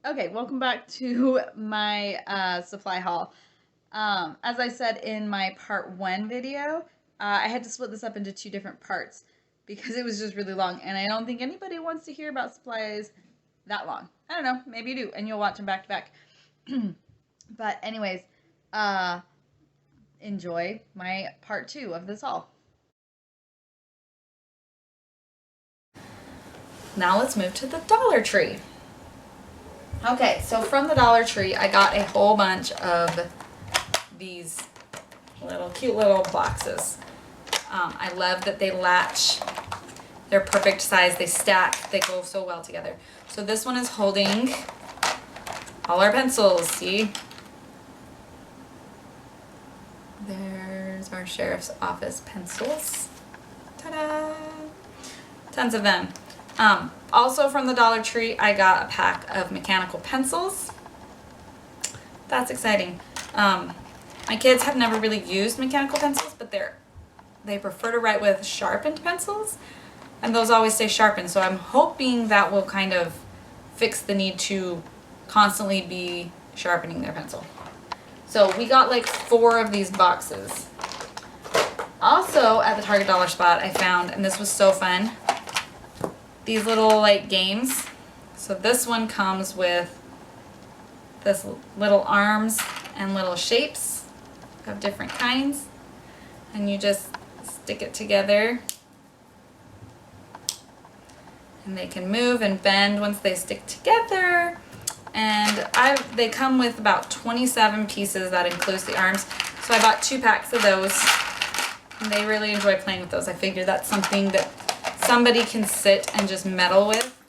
Okay, welcome back to my supply haul. As I said in my part one video, I had to split this up into two different parts because it was just really long, and I don't think anybody wants to hear about supplies that long. I don't know, maybe you do, and you'll watch them back to back. But anyways, uh, enjoy my part two of this haul. Now let's move to the Dollar Tree. Okay, so from the Dollar Tree, I got a whole bunch of these cute little boxes. I love that they latch. They're perfect size. They stack. They go so well together. So this one is holding all our pencils. See? There's our sheriff's office pencils. Ta-da! Tons of them. Also from the Dollar Tree, I got a pack of mechanical pencils. That's exciting. My kids have never really used mechanical pencils, but they prefer to write with sharpened pencils, and those always stay sharpened. So I'm hoping that will kind of fix the need to constantly be sharpening their pencil. So we got like 4 of these boxes. Also at the Target Dollar Spot, I found, and this was so fun, these little like games. So this one comes with this little arms and little shapes of different kinds, and you just stick it together and they can move and bend once they stick together. And they come with about 27 pieces. That includes the arms. So I bought 2 packs of those, and they really enjoy playing with those. I figured that's something that somebody can sit and just meddle with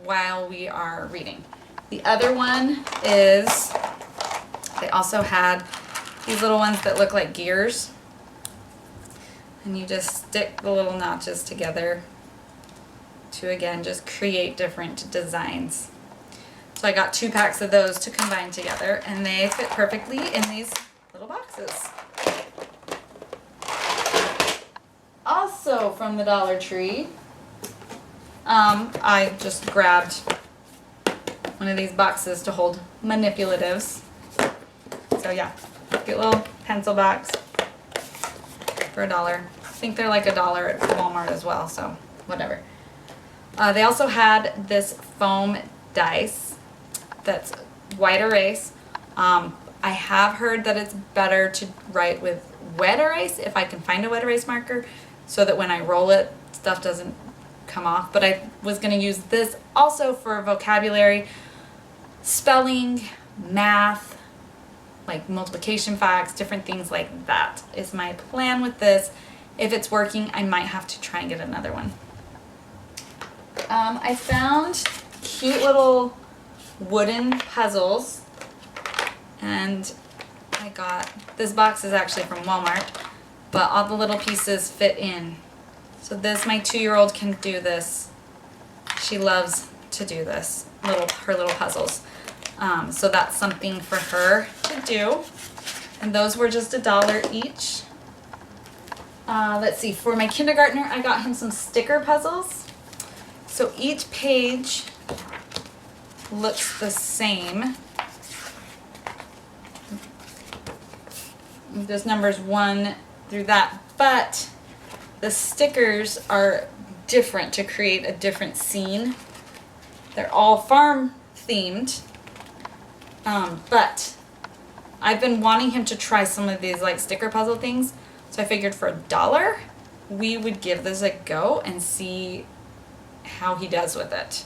while we are reading. The other one is, they also had these little ones that look like gears, and you just stick the little notches together to, again, just create different designs. So I got 2 packs of those to combine together, and they fit perfectly in these little boxes. Also from the Dollar Tree, I just grabbed one of these boxes to hold manipulatives. So yeah, cute little pencil box for $1. I think they're like $1 at Walmart as well, so whatever. They also had this foam dice that's white erase. I have heard that it's better to write with wet erase if I can find a wet erase marker, so that when I roll it, stuff doesn't come off. But I was going to use this also for vocabulary, spelling, math, like multiplication facts, different things like that is my plan with this. If it's working, I might have to try and get another one. I found cute little wooden puzzles, and I got, this box is actually from Walmart, but all the little pieces fit in. So this, my 2-year-old can do this. She loves to do this, her little puzzles. So that's something for her to do. And those were just $1 each. Let's see, for my kindergartner, I got him some sticker puzzles. So each page looks the same. There's numbers 1 through that, but the stickers are different to create a different scene. They're all farm themed, but I've been wanting him to try some of these like sticker puzzle things, so I figured for $1 we would give this a go and see how he does with it.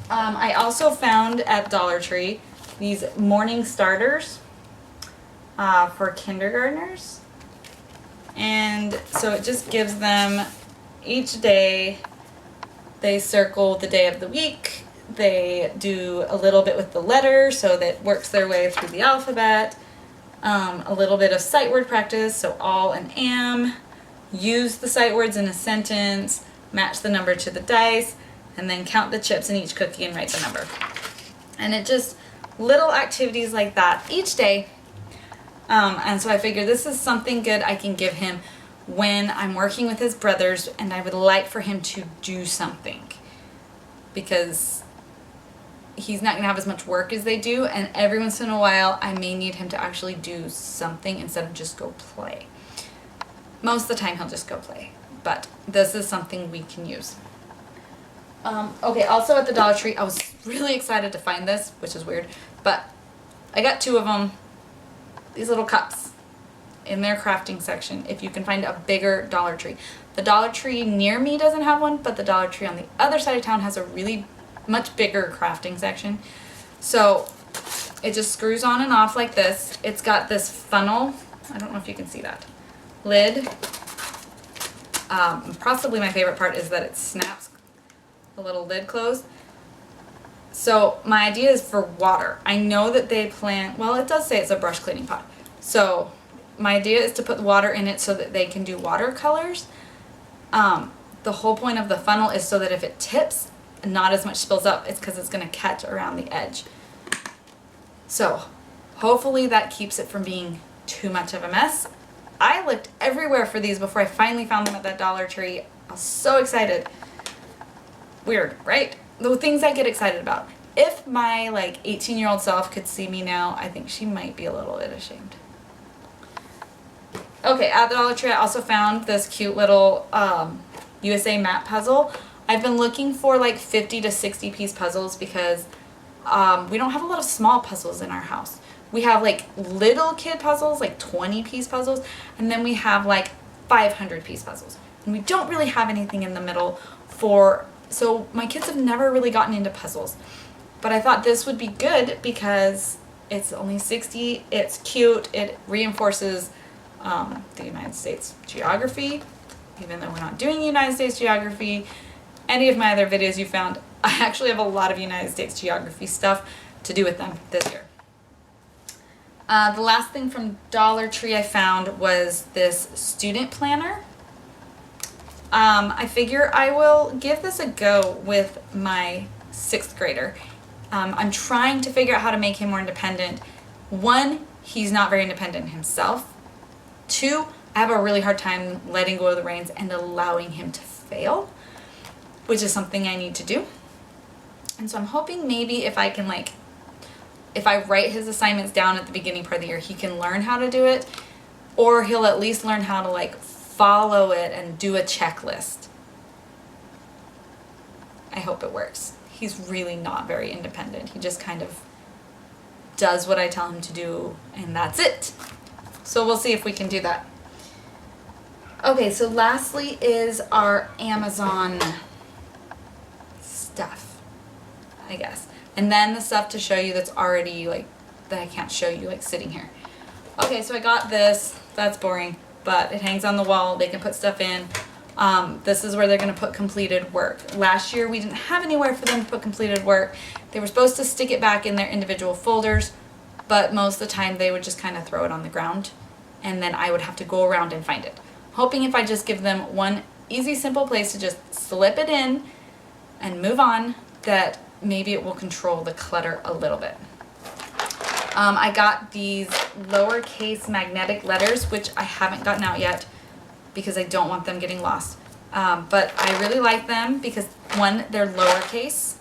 I also found at Dollar Tree these morning starters for kindergartners, and so it just gives them, each day they circle the day of the week, they do a little bit with the letter so that works their way through the alphabet, a little bit of sight word practice, so all and am, use the sight words in a sentence, match the number to the dice, and then count the chips in each cookie and write the number. And it just, little activities like that each day. And so I figured this is something good I can give him when I'm working with his brothers and I would like for him to do something. Because he's not gonna have as much work as they do, and every once in a while I may need him to actually do something instead of just go play. Most of the time he'll just go play, but this is something we can use. Okay, also at the Dollar Tree, I was really excited to find this, which is weird, but I got 2 of them, these little cups in their crafting section, if you can find a bigger Dollar Tree. The Dollar Tree near me doesn't have one, but the Dollar Tree on the other side of town has a really much bigger crafting section. So it just screws on and off like this. It's got this funnel, I don't know if you can see that, lid. Possibly my favorite part is that it snaps the little lid closed. So my idea is for water. I know that they plan, well, it does say it's a brush cleaning pot. So my idea is to put water in it so that they can do watercolors. The whole point of the funnel is so that if it tips, not as much spills up. It's because it's going to catch around the edge. So hopefully that keeps it from being too much of a mess. I looked everywhere for these before I finally found them at that Dollar Tree. I was so excited. Weird, right? The things I get excited about. If my 18-year-old self could see me now, I think she might be a little bit ashamed. Okay, at the Dollar Tree I also found this cute little USA map puzzle. I've been looking for 50 to 60 piece puzzles because we don't have a lot of small puzzles in our house. We have little kid puzzles, 20 piece puzzles, and then we have 500 piece puzzles. And we don't really have anything in the middle so my kids have never really gotten into puzzles. But I thought this would be good because it's only 60, it's cute, it reinforces the United States geography, even though we're not doing United States geography. Any of my other videos you found, I actually have a lot of United States geography stuff to do with them this year. The last thing from Dollar Tree I found was this student planner. I figure I will give this a go with my 6th grader. I'm trying to figure out how to make him more independent. 1, he's not very independent himself. 2, I have a really hard time letting go of the reins and allowing him to fail, which is something I need to do. And so I'm hoping maybe if I can if I write his assignments down at the beginning part of the year, he can learn how to do it, or he'll at least learn how to follow it and do a checklist. I hope it works. He's really not very independent. He just kind of does what I tell him to do, and that's it. So we'll see if we can do that. Okay, so lastly is our Amazon stuff, I guess. And then the stuff to show you that's already that I can't show you sitting here. Okay, so I got this. That's boring, but it hangs on the wall. They can put stuff in. This is where they're going to put completed work. Last year we didn't have anywhere for them to put completed work. They were supposed to stick it back in their individual folders, but most of the time they would just kind of throw it on the ground, and then I would have to go around and find it. Hoping if I just give them one easy, simple place to just slip it in and move on, that maybe it will control the clutter a little bit. I got these lowercase magnetic letters, which I haven't gotten out yet because I don't want them getting lost. But I really like them because 1, they're lowercase,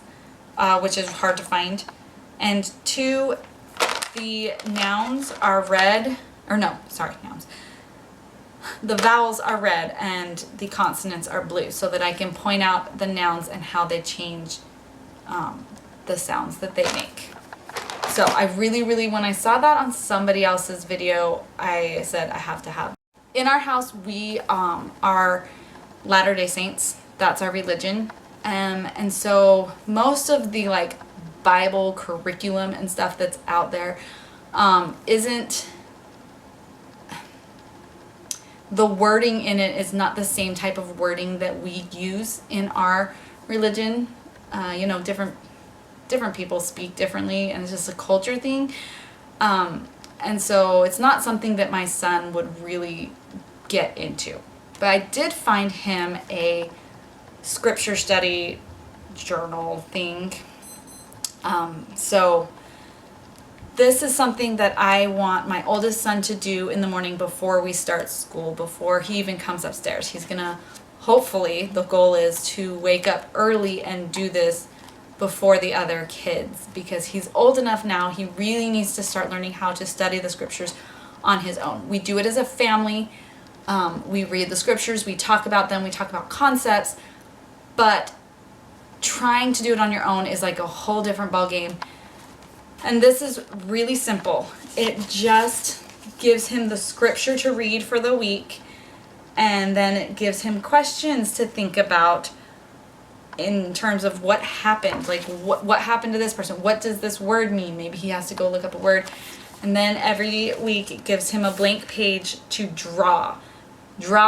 which is hard to find, and 2, the nouns are red, or no, sorry, nouns. The vowels are red and the consonants are blue, so that I can point out the nouns and how they change the sounds that they make. So I really, when I saw that on somebody else's video, I said I have to have. In our house, we are Latter-day Saints. That's our religion. And so most of the Bible curriculum and stuff that's out there isn't, the wording in it is not the same type of wording that we use in our religion. Different people speak differently, and it's just a culture thing. And so it's not something that my son would really get into. But I did find him a scripture study journal thing. So this is something that I want my oldest son to do in the morning before we start school, before he even comes upstairs. He's gonna, hopefully, the goal is to wake up early and do this before the other kids, because he's old enough now. He really needs to start learning how to study the scriptures on his own. We do it as a family. We read the scriptures, we talk about them, we talk about concepts, but trying to do it on your own is like a whole different ballgame. And this is really simple. It just gives him the scripture to read for the week, and then it gives him questions to think about in terms of what happened, like what happened to this person, what does this word mean? Maybe he has to go look up a word. And then every week it gives him a blank page to draw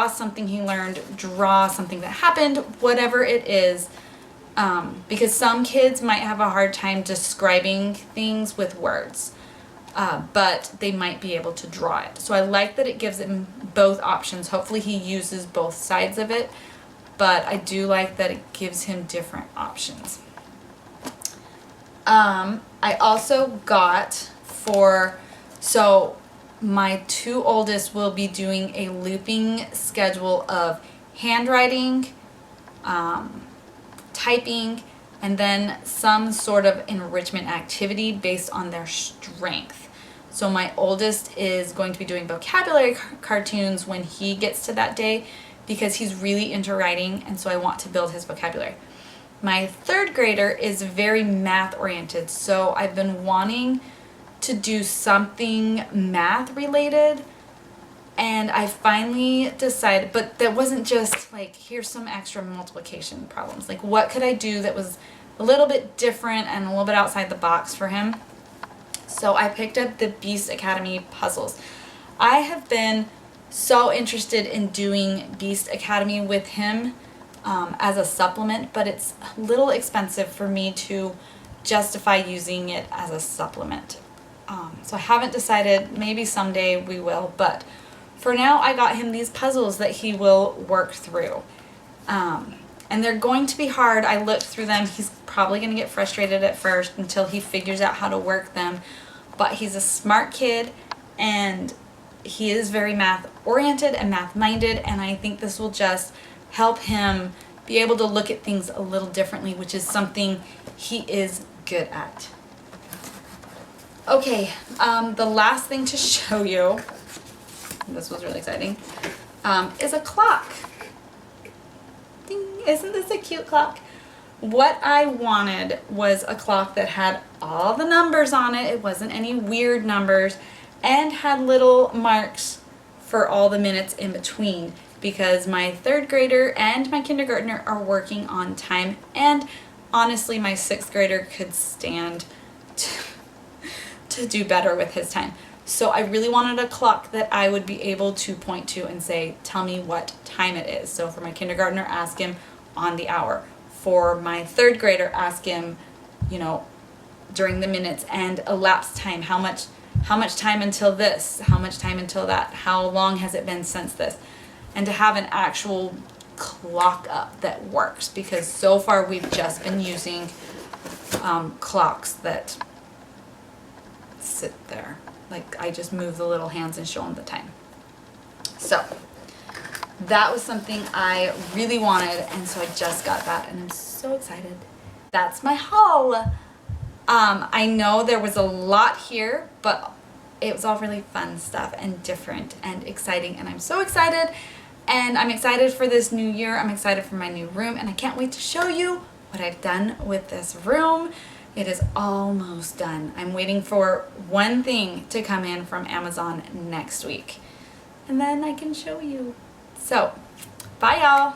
something he learned, draw something that happened, whatever it is, because some kids might have a hard time describing things with words, but they might be able to draw it. So I like that it gives him both options. Hopefully he uses both sides of it, but I do like that it gives him different options. I also got so my two oldest will be doing a looping schedule of handwriting, typing, and then some sort of enrichment activity based on their strength. So my oldest is going to be doing vocabulary cartoons when he gets to that day, because he's really into writing, and so I want to build his vocabulary. My third grader is very math oriented, so I've been wanting to do something math related, and I finally decided, but that wasn't just like, here's some extra multiplication problems. Like, what could I do that was a little bit different and a little bit outside the box for him? So I picked up the Beast Academy puzzles. I have been so interested in doing Beast Academy with him as a supplement, but it's a little expensive for me to justify using it as a supplement. So I haven't decided, maybe someday we will, but for now I got him these puzzles that he will work through. And they're going to be hard. I looked through them. He's probably going to get frustrated at first until he figures out how to work them, but he's a smart kid, and he is very math oriented and math minded, and I think this will just help him be able to look at things a little differently, which is something he is good at. Okay, the last thing to show you, this was really exciting, is a clock. Ding. Isn't this a cute clock? What I wanted was a clock that had all the numbers on it. It wasn't any weird numbers, and had little marks for all the minutes in between, because my third grader and my kindergartner are working on time, and honestly my sixth grader could stand to do better with his time. So I really wanted a clock that I would be able to point to and say, tell me what time it is. So for my kindergartner, ask him on the hour. For my third grader, ask him, during the minutes and elapsed time. How much time until this? How much time until that? How long has it been since this? And to have an actual clock up that works, because so far we've just been using clocks that sit there. Like, I just move the little hands and show them the time. So that was something I really wanted, and so I just got that, and I'm so excited. That's my haul. I know there was a lot here, but it was all really fun stuff and different and exciting, and I'm so excited. And I'm excited for this new year. I'm excited for my new room, and I can't wait to show you what I've done with this room. It is almost done. I'm waiting for one thing to come in from Amazon next week, and then I can show you. So, bye y'all.